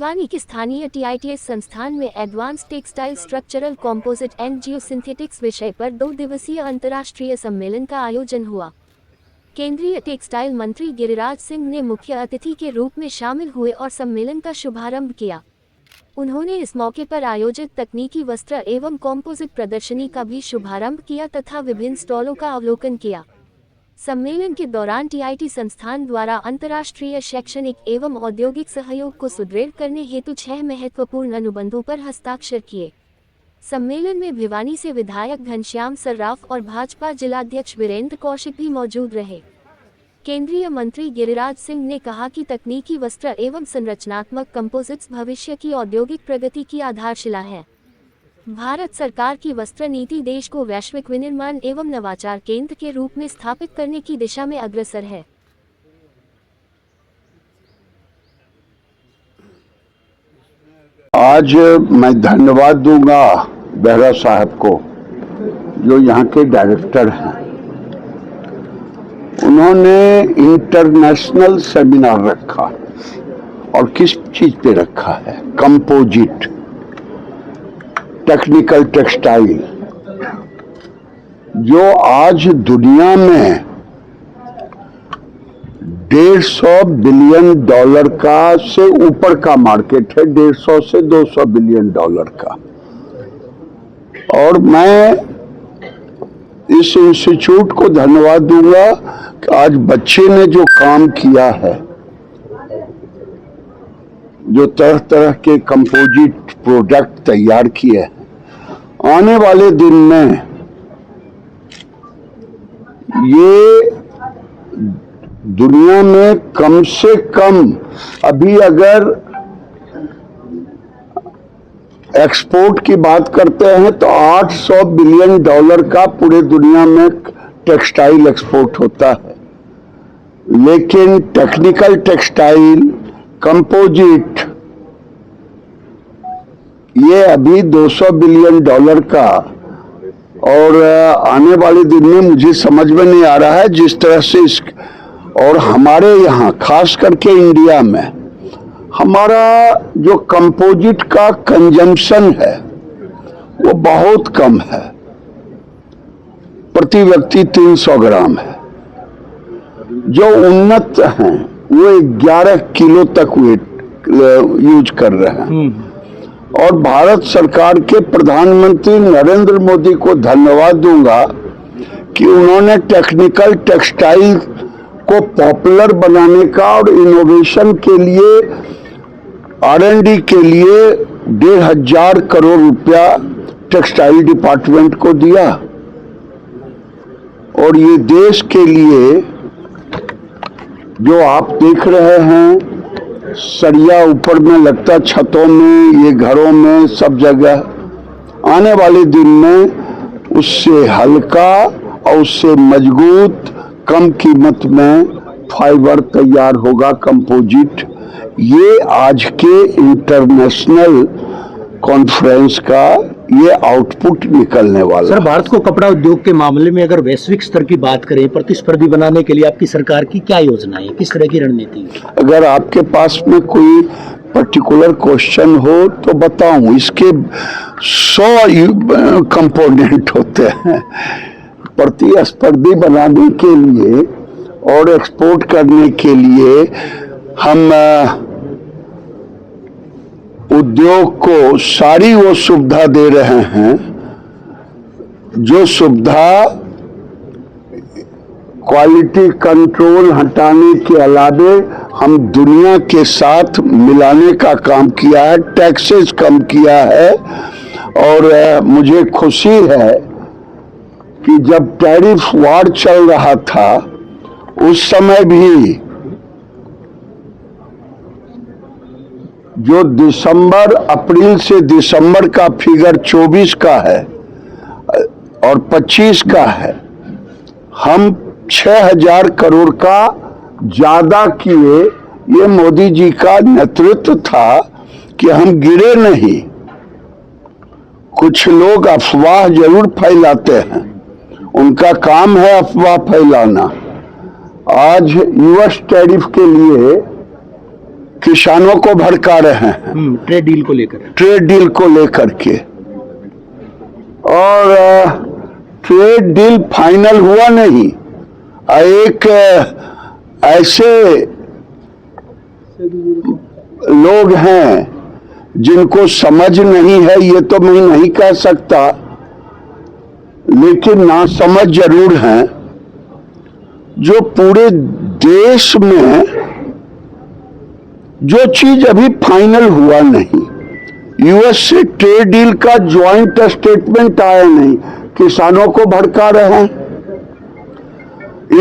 भिवानी के स्थानीय TITS संस्थान में advance textile structural composite and geosynthetics विषय पर 2 दिवसीय अंतर्राष्ट्रीय सम्मेलन का आयोजन हुआ। केंद्रीय टेक्सटाइल मंत्री गिरिराज सिंह ने मुख्य अतिथि के रूप में शामिल हुए और सम्मेलन का शुभारंभ किया। उन्होंने इस मौके पर आयोजित तकनीकी वस्त्र एवं कॉम्पोजिट प्रदर्शनी का भी शुभारंभ किया तथा विभिन्न स्टॉलों का अवलोकन किया। सम्मेलन के दौरान TIT संस्थान द्वारा अंतर्राष्ट्रीय शैक्षणिक एवं औद्योगिक सहयोग को सुदृढ़ करने हेतु 6 महत्वपूर्ण अनुबंधों पर हस्ताक्षर किए। सम्मेलन में भिवानी से विधायक घनश्याम सर्राफ और भाजपा जिलाध्यक्ष वीरेंद्र कौशिक भी मौजूद रहे। केंद्रीय मंत्री गिरिराज सिंह ने कहा कि तकनीकी वस्त्र एवं संरचनात्मक कंपोजिट्स भविष्य की औद्योगिक प्रगति की आधारशिला है। भारत सरकार की वस्त्र नीति देश को वैश्विक विनिर्माण एवं नवाचार केंद्र के रूप में स्थापित करने की दिशा में अग्रसर है। आज मैं धन्यवाद दूंगा बेहरा साहब को, जो यहाँ के डायरेक्टर हैं। उन्होंने इंटरनेशनल सेमिनार रखा और किस चीज पे रखा है? कंपोजिट टेक्निकल टेक्सटाइल, जो आज दुनिया में $150 बिलियन का से ऊपर का मार्केट है, 150 से 200 बिलियन डॉलर का। और मैं इस इंस्टीट्यूट को धन्यवाद दूंगा कि आज बच्चे ने जो काम किया है, जो तरह तरह के कंपोजिट प्रोडक्ट तैयार किए हैं, आने वाले दिन में ये दुनिया में कम से कम, अभी अगर एक्सपोर्ट की बात करते हैं तो $800 बिलियन का पूरे दुनिया में टेक्सटाइल एक्सपोर्ट होता है। लेकिन टेक्निकल टेक्सटाइल कंपोजिट ये अभी $200 बिलियन का, और आने वाले दिन में मुझे समझ में नहीं आ रहा है जिस तरह से और हमारे यहाँ खास करके इंडिया में हमारा जो कंपोजिट का कंजम्पशन है वो बहुत कम है, प्रति व्यक्ति 300 ग्राम है। जो उन्नत हैं वो 11 किलो तक वेट यूज कर रहे हैं। और भारत सरकार के प्रधानमंत्री नरेंद्र मोदी को धन्यवाद दूंगा कि उन्होंने टेक्निकल टेक्सटाइल को पॉपुलर बनाने का और इनोवेशन के लिए R&D के लिए 1,500 करोड़ रुपया टेक्सटाइल डिपार्टमेंट को दिया। और ये देश के लिए जो आप देख रहे हैं, सरिया ऊपर में लगता, छतों में, ये घरों में, सब जगह, आने वाले दिन में उससे हल्का और उससे मजबूत, कम कीमत में फाइबर तैयार होगा, कंपोजिट। ये आज के इंटरनेशनल कॉन्फ्रेंस का ये आउटपुट निकलने वाला। सर, भारत को कपड़ा उद्योग के मामले में अगर वैश्विक स्तर की बात करें, प्रतिस्पर्धी बनाने के लिए आपकी सरकार की क्या योजना है, किस तरह की रणनीति? अगर आपके पास में कोई पर्टिकुलर क्वेश्चन हो तो बताऊं। इसके 100 कंपोनेंट होते हैं। प्रतिस्पर्धी बनाने के लिए और एक्सपोर्ट करने के लिए हम उद्योग को सारी वो सुविधा दे रहे हैं, जो सुविधा क्वालिटी कंट्रोल हटाने के अलावे हम दुनिया के साथ मिलाने का काम किया है, टैक्सेस कम किया है। और मुझे खुशी है कि जब टैरिफ वार चल रहा था उस समय भी जो अप्रैल से दिसंबर का फिगर 24 का है और 25 का है, हम 6,000 करोड़ का ज्यादा किए। ये मोदी जी का नेतृत्व था कि हम गिरे नहीं। कुछ लोग अफवाह जरूर फैलाते हैं, उनका काम है अफवाह फैलाना। आज US टैरिफ के लिए किसानों को भड़का रहे हैं ट्रेड डील को लेकर। ट्रेड डील को लेकर के, और ट्रेड डील फाइनल हुआ नहीं। एक ऐसे लोग हैं जिनको समझ नहीं है, ये तो मैं नहीं कह सकता, लेकिन ना समझ जरूर हैं, जो पूरे देश में जो चीज अभी फाइनल हुआ नहीं, यूएस से ट्रेड डील का ज्वाइंट स्टेटमेंट आया नहीं, किसानों को भड़का रहे हैं,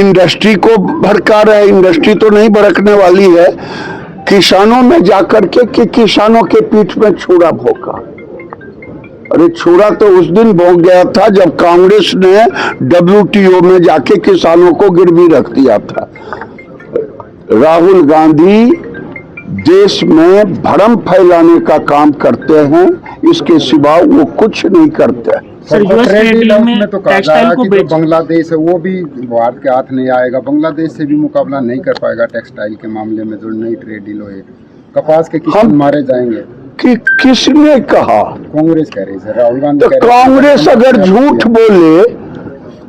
इंडस्ट्री को भड़का रहे हैं। इंडस्ट्री तो नहीं भड़कने वाली है, किसानों में जाकर के कि किसानों के पीठ में छुरा भोंका। अरे छुरा तो उस दिन भोंक गया था जब कांग्रेस ने WTO में जाके किसानों को गिरवी रख दिया था। राहुल गांधी देश में भ्रम फैलाने का काम करते हैं, इसके सिवा वो कुछ नहीं करते। सर, ट्रेड डील में तो कहा जा रहा है कि जो बांग्लादेश है वो भी भारत के हाथ नहीं आएगा, बांग्लादेश से भी मुकाबला नहीं कर पाएगा टेक्सटाइल के मामले में जो नई ट्रेड डील होगी, कपास के किसान मारे जाएंगे। कि किसने कहा? कांग्रेस कह रही है, राहुल गांधी। तो कांग्रेस अगर झूठ बोले,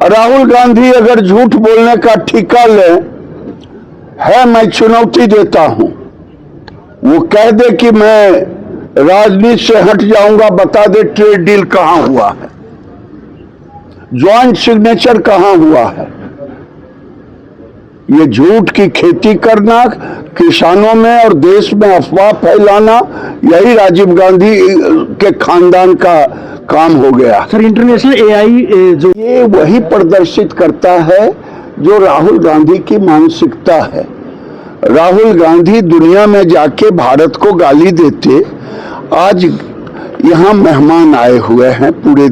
राहुल गांधी अगर झूठ बोलने का ठिका ले है, मैं चुनौती देता हूं, वो कह दे कि मैं राजनीति से हट जाऊंगा, बता दे ट्रेड डील कहां हुआ है, ज्वाइंट सिग्नेचर कहां हुआ है। ये झूठ की खेती करना, किसानों में और देश में अफवाह फैलाना, यही राजीव गांधी के खानदान का काम हो गया। सर, इंटरनेशनल AI जो ये वही प्रदर्शित करता है जो राहुल गांधी की मानसिकता है। राहुल गांधी दुनिया में जाके भारत को गाली देते, आज यहाँ मेहमान आए हुए हैं, पूरे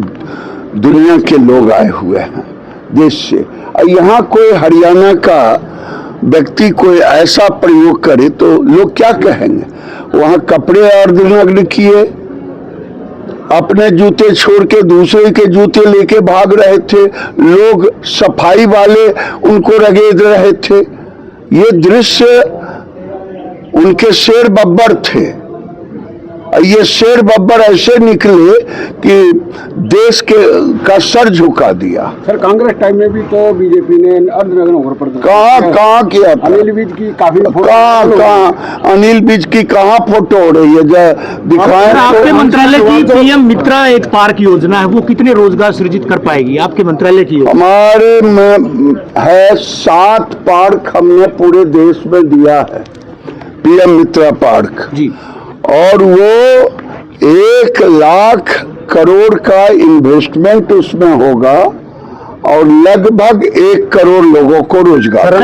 दुनिया के लोग आए हुए हैं देश से, और यहाँ कोई हरियाणा का व्यक्ति कोई ऐसा प्रयोग करे तो लोग क्या कहेंगे? वहाँ कपड़े अर्धनग्न किए, अपने जूते छोड़ के दूसरे के जूते लेके भाग रहे थे, लोग सफाई वाले उनको रगेद रहे थे। ये दृश्य उनके शेर बब्बर थे, ये शेर बब्बर ऐसे निकले कि देश का सर झुका दिया। सर, कांग्रेस टाइम में भी तो बीजेपी ने अर्धनग्न होकर प्रदर्शन कहाँ किया था? अनिल विज की काफी कहाँ अनिल विज की कहाँ फोटो हो रही है? दिखाएं। आपके मंत्रालय की PM मित्रा एक पार्क योजना है, वो कितने रोजगार सृजित कर पाएगी आपके मंत्रालय की? हमारे में है 7 पार्क हमने पूरे देश में दिया है, PM मित्रा पार्क जी, और वो 1 लाख करोड़ का इन्वेस्टमेंट उसमें होगा और लगभग 1 करोड़ लोगों को रोजगार।